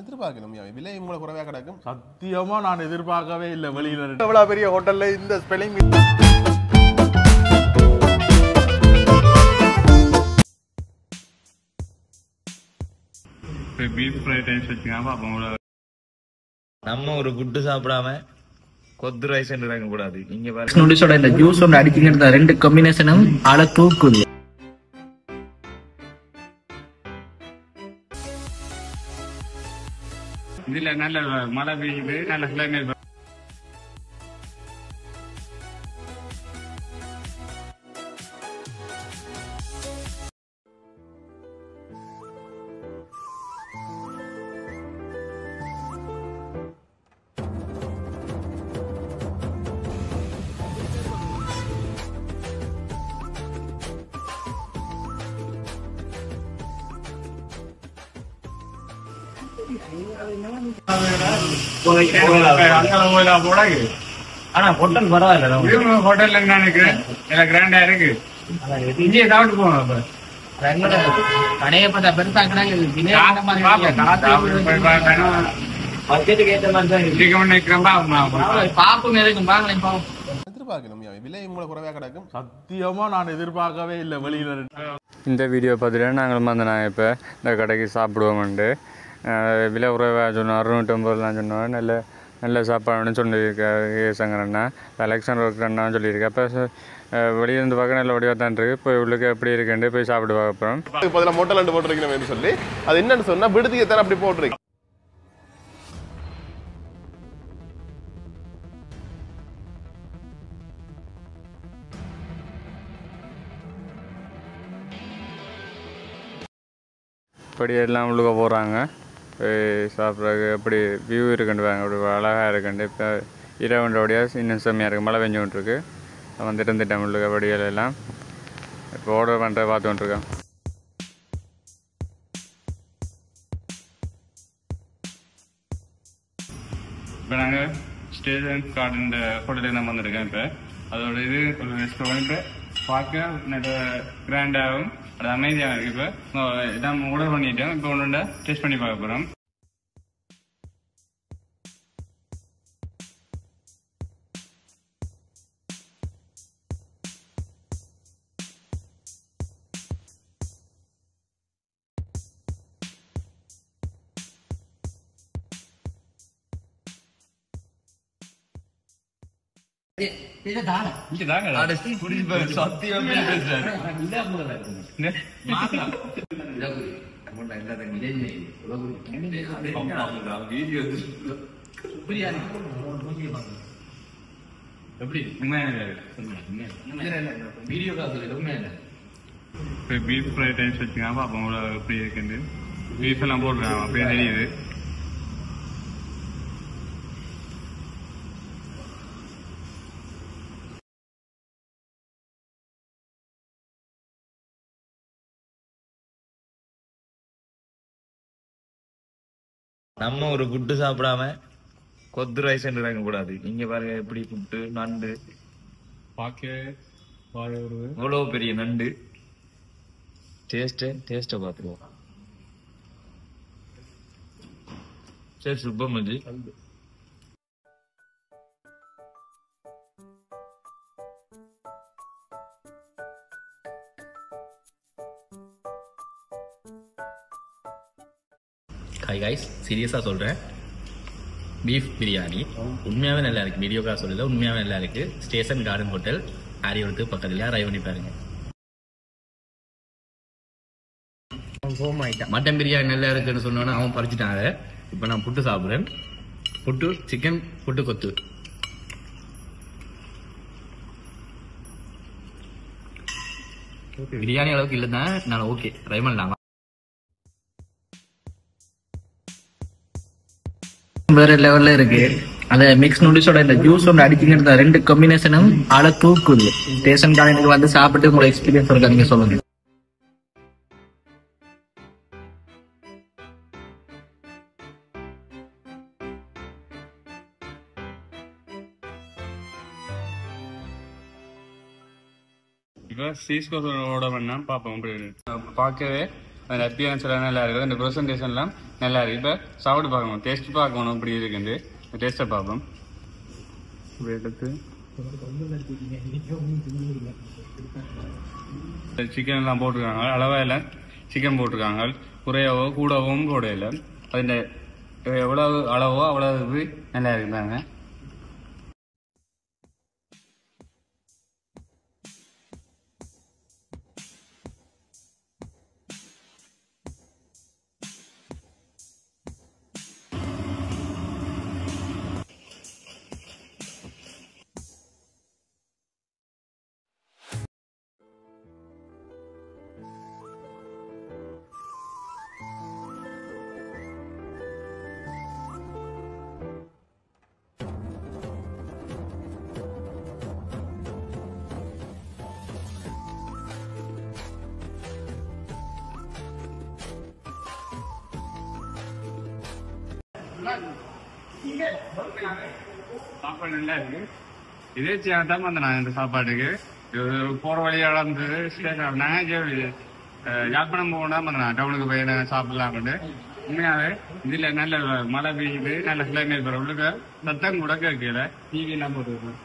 எதிர்பார்க்கணும் விலை உங்களை குறைவாக கிடக்கும். சத்தியமா நான் எதிர்பார்க்கவே இல்லை. வெளியில எவ்வளவு பெரிய ஹோட்டல்ல இந்த ஸ்பெல்லிங் பீஃப் ஃப்ரைட் ரைஸ் வச்சுக்காம நம்ம ஒரு குட்டு சாப்பிடாம கொத்து ரைஸ் வாங்க கூடாது. நீங்க நூடில்ஸோட இந்த ஜூஸ் ஒன்று அடிச்சுக்கிட்டு ரெண்டு காம்பினேஷனும் ஆள தூக்குது. இதுல நல்ல மழை பெய்யுது, நல்ல கிளைமேட். ஆனா ஹோட்டல் பரவாயில்ல. ஹோட்டல்ல நினைக்கிறேன் கிராண்டா இருக்கு. இங்கே சாப்பிட்டு போவோம். கடையை பார்த்தா பெருசாக்குறாங்க. பாப்பும் இருக்கும் பாங்களேன். எதிர்பார்க்கணும் விலை உங்களை குறைவாக கிடக்கும். சத்தியமா நான் எதிர்பார்க்கவே இல்லை. வெளியில இந்த வீடியோ பார்த்துட்டு நாங்கள் நாங்கள் இப்போ இந்த கடைக்கு சாப்பிடுவோம்ண்டு விலை குறைவாக சொன்னோம். 650 சொன்னோம். நல்ல சாப்பாடுன்னு சொல்லியிருக்காரு சங்கரண்ணா. அலெக்சாண்டர் ஒர்க்கண்ணான்னு சொல்லியிருக்கேன். அப்போ வெளியிருந்து பார்க்க நல்ல வடிவாக தான் இருக்குது. இப்போ உள்ளுக்கு எப்படி இருக்குன்னு போய் சாப்பிடுவா. அப்புறம் பதிலாக மோட்டல் அண்டு போட்டிருக்கணும் சொல்லி அது என்னன்னு சொன்னால் விடுதிக்கு தானே அப்படி போட்டிருக்கு. இப்படி எல்லாம் உள்ளுக்க போகிறாங்க. சாப்பிட்றதுக்கு எப்படி வியூ இருக்குன்னு அப்படி அழகாக இருக்குண்டு. இப்போ இரவுண்டோடையாக இன்னும் செம்மையாக இருக்குது. மழை பெஞ்சு கொண்டிருக்கு. வந்துட்டு இருந்துட்டேன் உள்ளுக்க படியெல்லாம். இப்போ ஆர்டர் பண்ணுற பார்த்து கொண்டிருக்கேன். இப்போ நாங்கள் ஸ்டேஷன் கார்டு ஹோட்டலுக்கு தான் வந்திருக்கேன். இப்போ அதோட இது ஒரு ரெஸ்டாரண்ட் பார்க்க நல்ல கிராண்டாகவும் அது அமைதியாக இருக்குது. இப்போ இதான் ஆர்டர் பண்ணிட்டோம். இப்போ ஒன்று டேஸ்ட் பண்ணி பார்க்க போகிறோம். பீஃப் ஃப்ரைட் ரைஸ் வச்சுக்காம அப்போ எப்படி இருக்குன்னு பீஃப் எல்லாம் போடுறாங்க. அப்படியே தெரியுது. நம்ம ஒரு குட்டு சாப்பிடாம கொத்து ரைஸ் வாங்க கூடாது. நீங்க பாருங்க எப்படி புட்டு நண்டு இவ்வளவு பெரிய நண்டு. டேஸ்ட பாத்துருவோம். சரி சுப்பமஞ்சி ஹாய் காய்ஸ், சீரியஸாக சொல்கிறேன். பீஃப் பிரியாணி உண்மையாகவே நல்லா இருக்குது. வீடியோக்காக சொல்லல, உண்மையாகவே நல்லா இருக்குது. ஸ்டேஷன் கார்டன் ஹோட்டல் ஆரியோடத்துக்கு பக்கத்துலையா ட்ரை பண்ணி பாருங்க. மட்டன் பிரியாணி நல்லா இருக்குன்னு சொன்னோன்னா அவன் பறிச்சுட்டாங்க. இப்போ நான் புட்டு சாப்பிட்றேன். புட்டு சிக்கன் புட்டு கொத்து. பிரியாணி அளவுக்கு இல்லைன்னா நான் ஓகே ட்ரை பண்ணலாம். வேற லெவல்ல இருக்கு. அந்த மிக்ஸ் நூடில்ஸோட இந்த ஜூஸ் ஒன்று அடிச்சுக்கிட்டு ரெண்டு காம்பினேஷனும் ஆள தூக்குது. ஸ்டேஷன் கார்டனுக்கு வந்து சாப்பிட்டு உங்களோட எக்ஸ்பீரியன்ஸ் இருக்கா நீங்க சொல்லுங்க. இப்போ சீஸ் கோஸ் ஆர்டர் பண்ணா பார்ப்போம். பார்க்கவே அந்த அப்பியரன்ஸ் எல்லாம் நல்லா இருக்குது. அந்த ப்ரெசன்டேஷன்லாம் நல்லா இருக்கு. இப்போ சாப்பிட்டு பார்க்கணும், டேஸ்ட் பார்க்கணும் இப்படி இருக்குண்டு டேஸ்ட்டை பார்ப்போம். எடுத்து சிக்கன் எல்லாம் போட்டுருக்காங்க, அளவா எல்லாம் சிக்கன் போட்டிருக்காங்க. குறையவோ கூடவும் போடையில அதில் எவ்வளவு அளவோ அவ்வளவு நல்லா இருக்குதாங்க. சாப்பாடு நல்லா இருக்கு. இதே தான் வந்தேன் இந்த சாப்பாட்டுக்கு. போற வழியா இருந்தது ஸ்டேஷன். நான் யாழ்ப்பாணம் போகணும் வந்தேன், டவுனுக்கு போய் சாப்பிடலாம். உண்மையாவே இதுல நல்ல மழை பெய்யுது, நல்ல கிளைமேட் வர உள்ளுக்க சத்தம் கூட கேட்கல. டிவி எல்லாம் போட்டுருக்கோம்,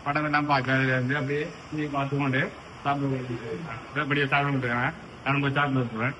படம் எல்லாம் பார்க்கறது இருந்து அப்படியே டிவி பார்த்து கொண்டு சாப்பிட்டு அப்படியே சாப்பிட்டு நான் போய் சாப்பிட்டு விட்டுருவேன்.